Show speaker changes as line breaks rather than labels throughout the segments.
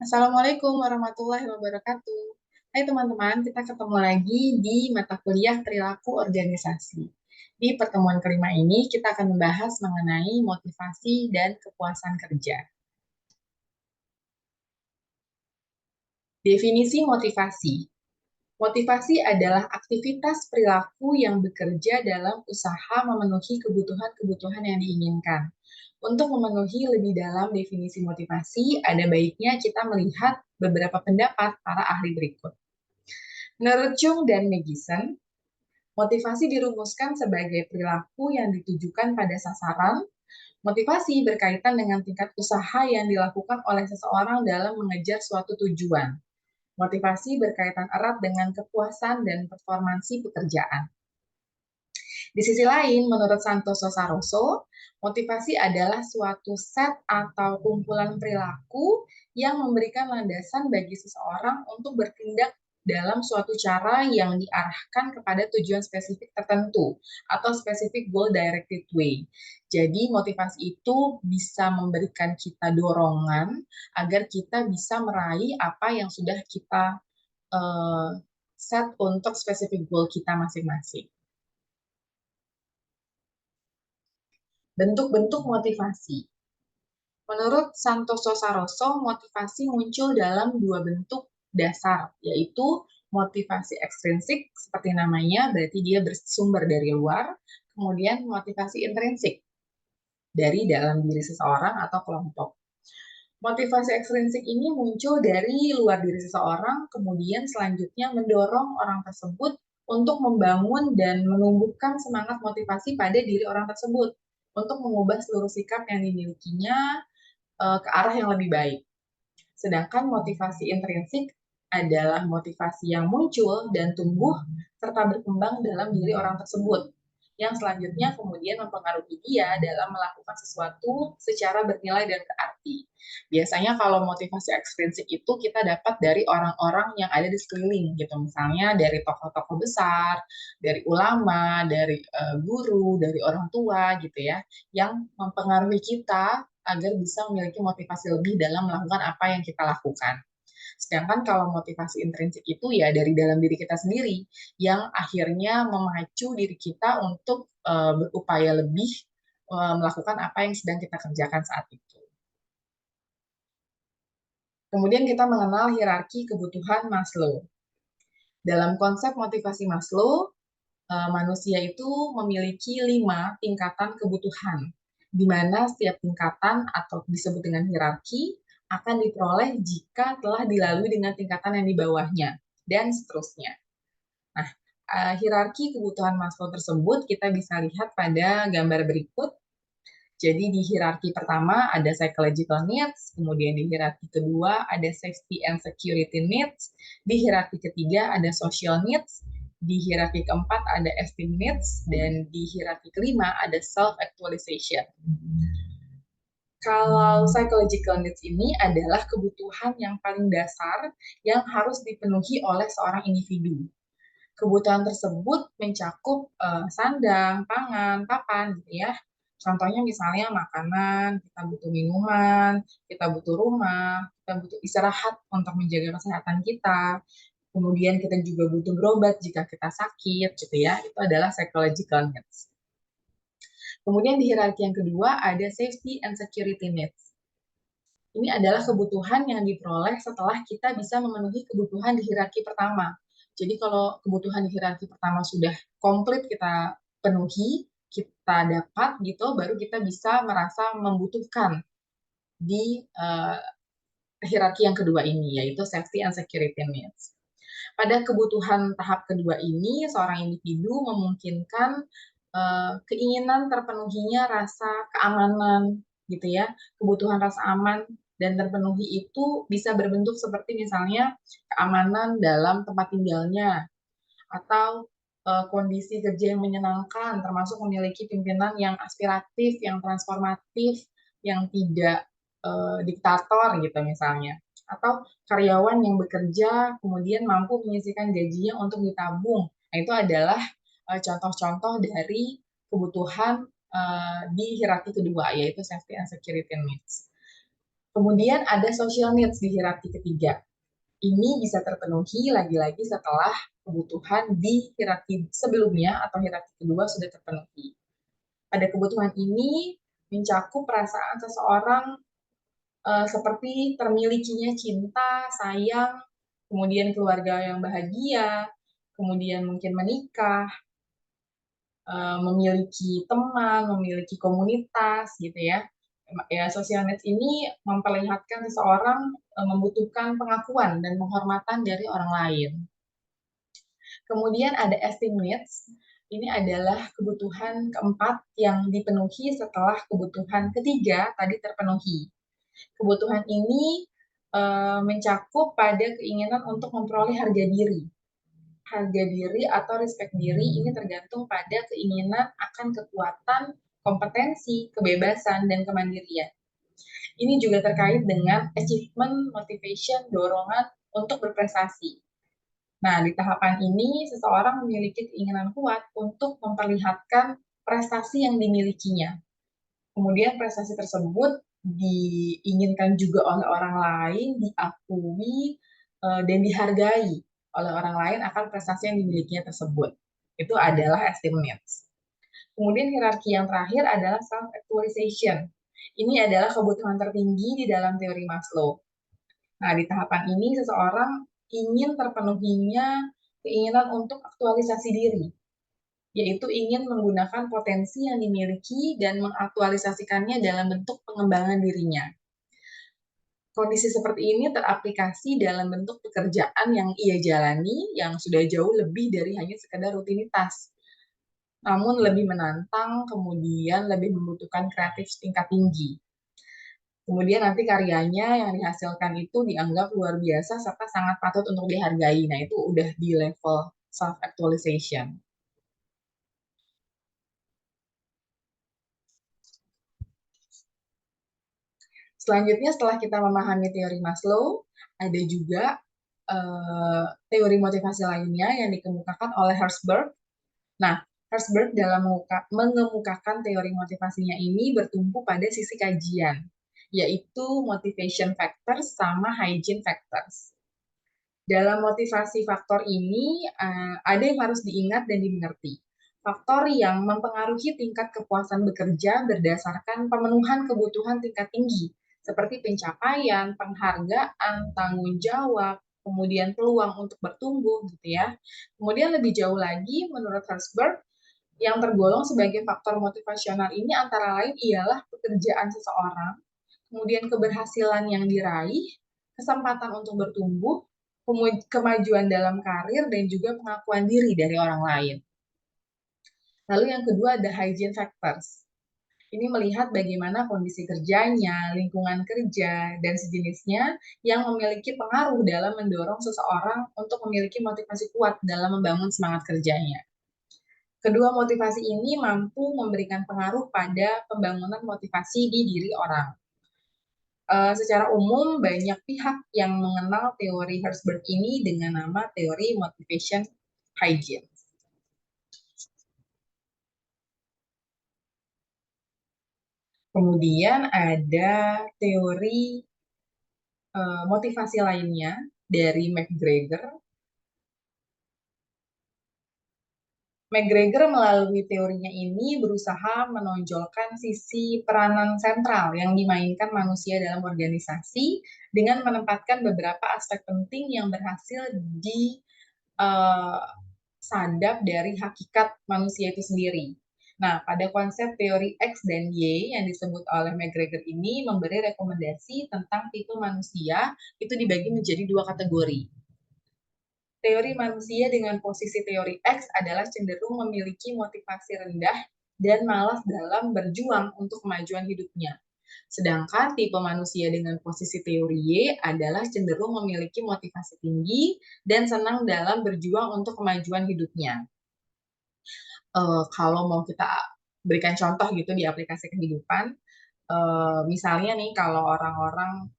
Assalamualaikum warahmatullahi wabarakatuh. Hai teman-teman, kita ketemu lagi di mata kuliah perilaku organisasi. Di pertemuan kelima ini, kita akan membahas mengenai motivasi dan kepuasan kerja. Definisi motivasi. Motivasi adalah aktivitas perilaku yang bekerja dalam usaha memenuhi kebutuhan-kebutuhan yang diinginkan. Untuk memenuhi lebih dalam definisi motivasi, ada baiknya kita melihat beberapa pendapat para ahli berikut. Menurut Chung dan Megison, motivasi dirumuskan sebagai perilaku yang ditujukan pada sasaran. Motivasi berkaitan dengan tingkat usaha yang dilakukan oleh seseorang dalam mengejar suatu tujuan. Motivasi berkaitan erat dengan kepuasan dan performansi pekerjaan. Di sisi lain, menurut Santoso Saroso, motivasi adalah suatu set atau kumpulan perilaku yang memberikan landasan bagi seseorang untuk bertindak dalam suatu cara yang diarahkan kepada tujuan spesifik tertentu atau spesifik goal-directed way. Jadi motivasi itu bisa memberikan kita dorongan agar kita bisa meraih apa yang sudah kita set untuk spesifik goal kita masing-masing. Bentuk-bentuk motivasi. Menurut Santoso Saroso, motivasi muncul dalam dua bentuk dasar, yaitu motivasi ekstrinsik, seperti namanya, berarti dia bersumber dari luar, kemudian motivasi intrinsik, dari dalam diri seseorang atau kelompok. Motivasi ekstrinsik ini muncul dari luar diri seseorang, kemudian selanjutnya mendorong orang tersebut untuk membangun dan menumbuhkan semangat motivasi pada diri orang tersebut untuk mengubah seluruh sikap yang dimilikinya ke arah yang lebih baik. Sedangkan motivasi intrinsik adalah motivasi yang muncul dan tumbuh serta berkembang dalam diri orang tersebut, yang selanjutnya kemudian mempengaruhi dia dalam melakukan sesuatu secara bernilai dan berarti. Biasanya kalau motivasi ekstrinsik itu kita dapat dari orang-orang yang ada di sekeliling gitu, misalnya dari tokoh-tokoh besar, dari ulama, dari guru, dari orang tua gitu ya, yang mempengaruhi kita agar bisa memiliki motivasi lebih dalam melakukan apa yang kita lakukan. Sedangkan kalau motivasi intrinsik itu ya dari dalam diri kita sendiri yang akhirnya memacu diri kita untuk berupaya lebih melakukan apa yang sedang kita kerjakan saat itu. Kemudian kita mengenal hierarki kebutuhan Maslow. Dalam konsep motivasi Maslow, manusia itu memiliki 5 tingkatan kebutuhan, di mana setiap tingkatan atau disebut dengan hierarki akan diperoleh jika telah dilalui dengan tingkatan yang di bawahnya, dan seterusnya. Nah, hierarki kebutuhan Maslow tersebut kita bisa lihat pada gambar berikut. Jadi di hierarki pertama ada psychological needs, kemudian di hierarki kedua ada safety and security needs, di hierarki ketiga ada social needs, di hierarki keempat ada esteem needs, dan di hierarki kelima ada self-actualization. Kalau psychological needs ini adalah kebutuhan yang paling dasar yang harus dipenuhi oleh seorang individu. Kebutuhan tersebut mencakup sandang, pangan, papan, gitu ya. Contohnya misalnya makanan, kita butuh minuman, kita butuh rumah, kita butuh istirahat untuk menjaga kesehatan kita. Kemudian kita juga butuh berobat jika kita sakit, gitu ya. Itu adalah psychological needs. Kemudian di hierarki yang kedua ada safety and security needs. Ini adalah kebutuhan yang diperoleh setelah kita bisa memenuhi kebutuhan di hierarki pertama. Jadi kalau kebutuhan di hierarki pertama sudah komplit kita penuhi, kita dapat gitu, baru kita bisa merasa membutuhkan di hierarki yang kedua ini, yaitu safety and security needs. Pada kebutuhan tahap kedua ini, seorang individu memungkinkan keinginan terpenuhinya rasa keamanan, gitu ya, kebutuhan rasa aman dan terpenuhi itu bisa berbentuk seperti misalnya keamanan dalam tempat tinggalnya, atau kondisi kerja yang menyenangkan, termasuk memiliki pimpinan yang aspiratif, yang transformatif, yang tidak diktator gitu misalnya. Atau karyawan yang bekerja kemudian mampu menyisihkan gajinya untuk ditabung. Nah, itu adalah contoh-contoh dari kebutuhan di hierarki kedua, yaitu safety and security needs. Kemudian ada social needs di hierarki ketiga. Ini bisa terpenuhi lagi-lagi setelah kebutuhan di hierarki sebelumnya atau hierarki kedua sudah terpenuhi. Pada kebutuhan ini mencakup perasaan seseorang seperti termilikinya cinta, sayang, kemudian keluarga yang bahagia, kemudian mungkin menikah, memiliki teman, memiliki komunitas gitu ya. Ya, social needs ini memperlihatkan seseorang membutuhkan pengakuan dan penghormatan dari orang lain. Kemudian ada esteem needs. Ini adalah kebutuhan keempat yang dipenuhi setelah kebutuhan ketiga tadi terpenuhi. Kebutuhan ini mencakup pada keinginan untuk memperoleh harga diri. Harga diri atau respect diri ini tergantung pada keinginan akan kekuatan, kompetensi, kebebasan, dan kemandirian. Ini juga terkait dengan achievement, motivation, dorongan untuk berprestasi. Nah, di tahapan ini, seseorang memiliki keinginan kuat untuk memperlihatkan prestasi yang dimilikinya. Kemudian prestasi tersebut diinginkan juga oleh orang lain, diakui, dan dihargai oleh orang lain akan prestasi yang dimilikinya tersebut. Itu adalah esteem needs. Kemudian hierarki yang terakhir adalah self-actualization. Ini adalah kebutuhan tertinggi di dalam teori Maslow. Nah, di tahapan ini seseorang ingin terpenuhinya keinginan untuk aktualisasi diri, yaitu ingin menggunakan potensi yang dimiliki dan mengaktualisasikannya dalam bentuk pengembangan dirinya. Kondisi seperti ini teraplikasi dalam bentuk pekerjaan yang ia jalani yang sudah jauh lebih dari hanya sekedar rutinitas, namun lebih menantang, kemudian lebih membutuhkan kreatif tingkat tinggi. Kemudian nanti karyanya yang dihasilkan itu dianggap luar biasa serta sangat patut untuk dihargai. Nah, itu udah di level self-actualization. Selanjutnya, setelah kita memahami teori Maslow, ada juga teori motivasi lainnya yang dikemukakan oleh Herzberg. Nah, Herzberg dalam mengemukakan teori motivasinya ini bertumpu pada sisi kajian, yaitu motivation factors sama hygiene factors. Dalam motivasi faktor ini, ada yang harus diingat dan dimengerti. Faktor yang mempengaruhi tingkat kepuasan bekerja berdasarkan pemenuhan kebutuhan tingkat tinggi, seperti pencapaian, penghargaan, tanggung jawab, kemudian peluang untuk bertumbuh, gitu ya. Kemudian lebih jauh lagi, menurut Herzberg, yang tergolong sebagai faktor motivasional ini antara lain ialah pekerjaan seseorang, kemudian keberhasilan yang diraih, kesempatan untuk bertumbuh, kemajuan dalam karir, dan juga pengakuan diri dari orang lain. Lalu yang kedua ada hygiene factors. Ini melihat bagaimana kondisi kerjanya, lingkungan kerja, dan sejenisnya yang memiliki pengaruh dalam mendorong seseorang untuk memiliki motivasi kuat dalam membangun semangat kerjanya. Kedua motivasi ini mampu memberikan pengaruh pada pembangunan motivasi di diri orang. Secara umum banyak pihak yang mengenal teori Herzberg ini dengan nama teori motivation hygiene. Kemudian ada teori motivasi lainnya dari McGregor. McGregor melalui teorinya ini berusaha menonjolkan sisi peranan sentral yang dimainkan manusia dalam organisasi dengan menempatkan beberapa aspek penting yang berhasil disadap dari hakikat manusia itu sendiri. Nah, pada konsep teori X dan Y yang disebut oleh McGregor ini memberi rekomendasi tentang tipe manusia itu dibagi menjadi dua kategori. Teori manusia dengan posisi teori X adalah cenderung memiliki motivasi rendah dan malas dalam berjuang untuk kemajuan hidupnya. Sedangkan tipe manusia dengan posisi teori Y adalah cenderung memiliki motivasi tinggi dan senang dalam berjuang untuk kemajuan hidupnya. Kalau mau kita berikan contoh gitu di aplikasi kehidupan, misalnya nih kalau orang-orang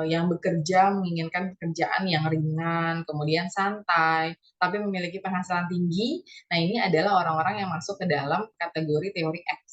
yang bekerja menginginkan pekerjaan yang ringan, kemudian santai, tapi memiliki penghasilan tinggi. Nah, ini adalah orang-orang yang masuk ke dalam kategori teori X.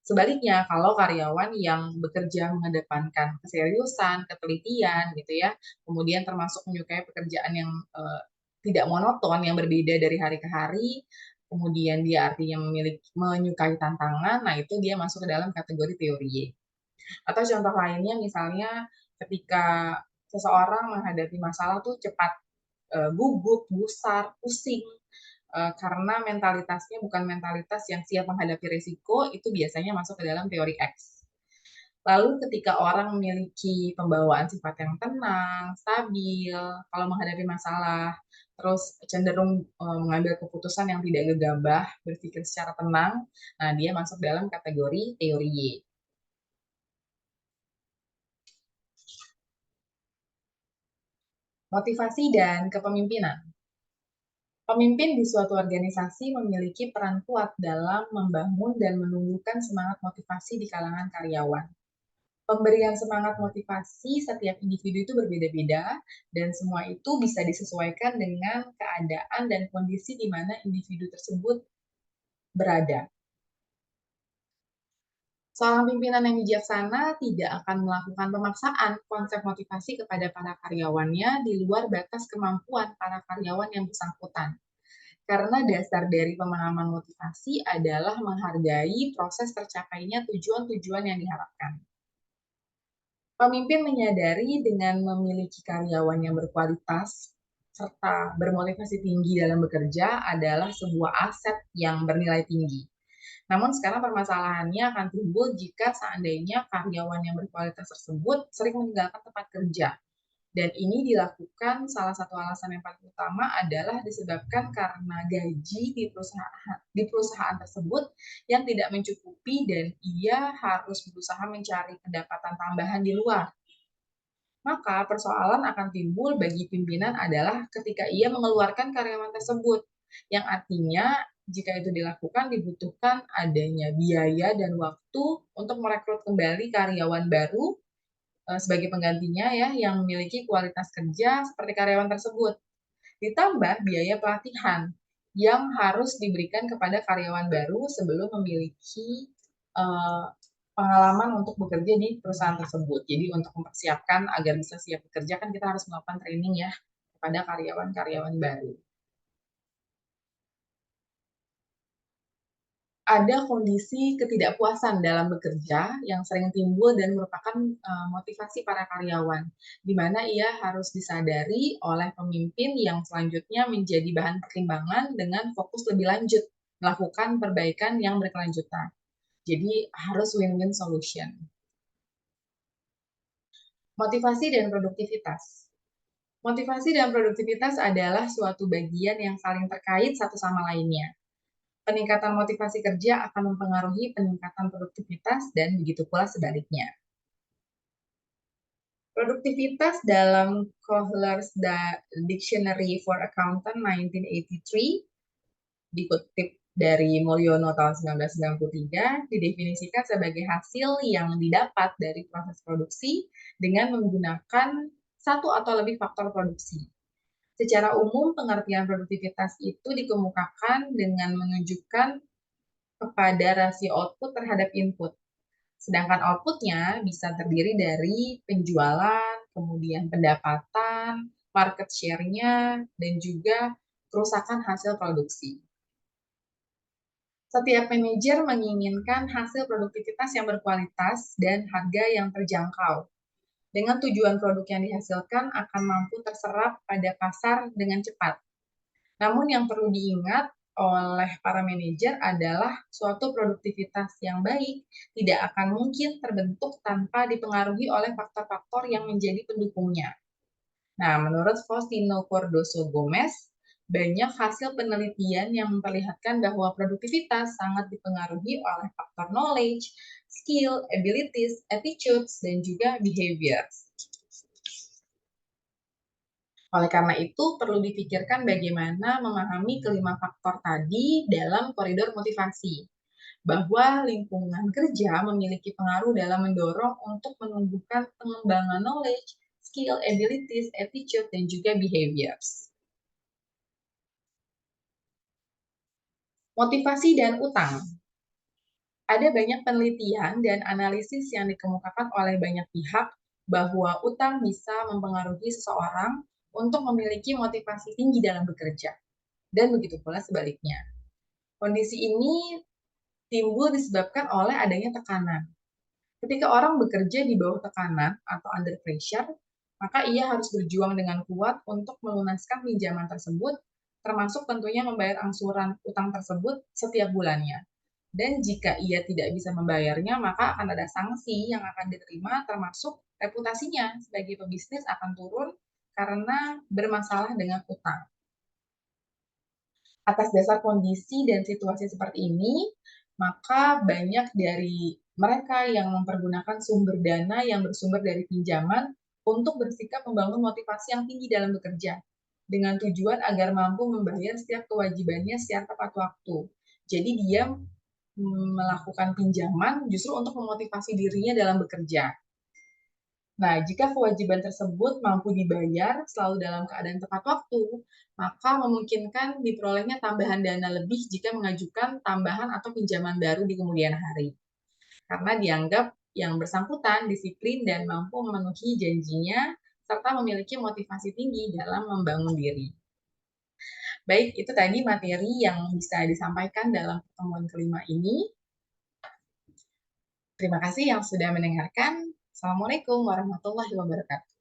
Sebaliknya, kalau karyawan yang bekerja mengedepankan keseriusan, ketelitian gitu ya, kemudian termasuk menyukai pekerjaan yang tidak monoton, yang berbeda dari hari ke hari, kemudian dia artinya menyukai tantangan, nah itu dia masuk ke dalam kategori teori Y. Atau contoh lainnya misalnya ketika seseorang menghadapi masalah tuh cepat gugup, gusar, pusing, karena mentalitasnya bukan mentalitas yang siap menghadapi risiko, itu biasanya masuk ke dalam teori X. Lalu ketika orang memiliki pembawaan sifat yang tenang, stabil, kalau menghadapi masalah, terus cenderung mengambil keputusan yang tidak gegabah, berpikir secara tenang, nah dia masuk dalam kategori teori Y. Motivasi dan kepemimpinan. Pemimpin di suatu organisasi memiliki peran kuat dalam membangun dan menumbuhkan semangat motivasi di kalangan karyawan. Pemberian semangat motivasi setiap individu itu berbeda-beda, dan semua itu bisa disesuaikan dengan keadaan dan kondisi di mana individu tersebut berada. Seorang pimpinan yang bijaksana tidak akan melakukan pemaksaan konsep motivasi kepada para karyawannya di luar batas kemampuan para karyawan yang bersangkutan. Karena dasar dari pemahaman motivasi adalah menghargai proses tercapainya tujuan-tujuan yang diharapkan. Pemimpin menyadari dengan memiliki karyawan yang berkualitas serta bermotivasi tinggi dalam bekerja adalah sebuah aset yang bernilai tinggi. Namun sekarang permasalahannya akan timbul jika seandainya karyawan yang berkualitas tersebut sering meninggalkan tempat kerja. Dan ini dilakukan salah satu alasan yang paling utama adalah disebabkan karena gaji di perusahaan tersebut yang tidak mencukupi dan ia harus berusaha mencari pendapatan tambahan di luar. Maka persoalan akan timbul bagi pimpinan adalah ketika ia mengeluarkan karyawan tersebut, yang artinya jika itu dilakukan dibutuhkan adanya biaya dan waktu untuk merekrut kembali karyawan baru sebagai penggantinya ya yang memiliki kualitas kerja seperti karyawan tersebut. Ditambah biaya pelatihan yang harus diberikan kepada karyawan baru sebelum memiliki uh, pengalaman untuk bekerja di perusahaan tersebut. Jadi untuk mempersiapkan agar bisa siap bekerja kan kita harus melakukan training ya kepada karyawan-karyawan baru. Ada kondisi ketidakpuasan dalam bekerja yang sering timbul dan merupakan motivasi para karyawan, di mana ia harus disadari oleh pemimpin yang selanjutnya menjadi bahan pertimbangan dengan fokus lebih lanjut melakukan perbaikan yang berkelanjutan. Jadi harus win-win solution. Motivasi dan produktivitas. Motivasi dan produktivitas adalah suatu bagian yang saling terkait satu sama lainnya. Peningkatan motivasi kerja akan mempengaruhi peningkatan produktivitas dan begitu pula sebaliknya. Produktivitas dalam Kohler's Dictionary for Accountant 1983 dikutip dari Mulyono tahun 1993 didefinisikan sebagai hasil yang didapat dari proses produksi dengan menggunakan satu atau lebih faktor produksi. Secara umum, pengertian produktivitas itu dikemukakan dengan menunjukkan kepada rasio output terhadap input. Sedangkan outputnya bisa terdiri dari penjualan, kemudian pendapatan, market share-nya, dan juga kerusakan hasil produksi. Setiap manajer menginginkan hasil produktivitas yang berkualitas dan harga yang terjangkau. Dengan tujuan produk yang dihasilkan akan mampu terserap pada pasar dengan cepat. Namun yang perlu diingat oleh para manajer adalah suatu produktivitas yang baik tidak akan mungkin terbentuk tanpa dipengaruhi oleh faktor-faktor yang menjadi pendukungnya. Nah, menurut Faustino Cardoso Gomez, banyak hasil penelitian yang memperlihatkan bahwa produktivitas sangat dipengaruhi oleh faktor knowledge, skill, abilities, attitudes, dan juga behaviors. Oleh karena itu, perlu dipikirkan bagaimana memahami kelima faktor tadi dalam koridor motivasi. Bahwa lingkungan kerja memiliki pengaruh dalam mendorong untuk menumbuhkan pengembangan knowledge, skill, abilities, attitude, dan juga behaviors. Motivasi dan utang. Ada banyak penelitian dan analisis yang dikemukakan oleh banyak pihak bahwa utang bisa mempengaruhi seseorang untuk memiliki motivasi tinggi dalam bekerja, dan begitu pula sebaliknya. Kondisi ini timbul disebabkan oleh adanya tekanan. Ketika orang bekerja di bawah tekanan atau under pressure, maka ia harus berjuang dengan kuat untuk melunaskan pinjaman tersebut, termasuk tentunya membayar angsuran utang tersebut setiap bulannya. Dan jika ia tidak bisa membayarnya, maka akan ada sanksi yang akan diterima, termasuk reputasinya sebagai pebisnis akan turun karena bermasalah dengan utang. Atas dasar kondisi dan situasi seperti ini, maka banyak dari mereka yang mempergunakan sumber dana yang bersumber dari pinjaman untuk bersikap membangun motivasi yang tinggi dalam bekerja, dengan tujuan agar mampu membayar setiap kewajibannya secara tepat waktu. Jadi dia melakukan pinjaman justru untuk memotivasi dirinya dalam bekerja. Nah, jika kewajiban tersebut mampu dibayar selalu dalam keadaan tepat waktu, maka memungkinkan diperolehnya tambahan dana lebih jika mengajukan tambahan atau pinjaman baru di kemudian hari. Karena dianggap yang bersangkutan disiplin dan mampu memenuhi janjinya, serta memiliki motivasi tinggi dalam membangun diri. Baik, itu tadi materi yang bisa disampaikan dalam pertemuan kelima ini. Terima kasih yang sudah mendengarkan. Assalamualaikum warahmatullahi wabarakatuh.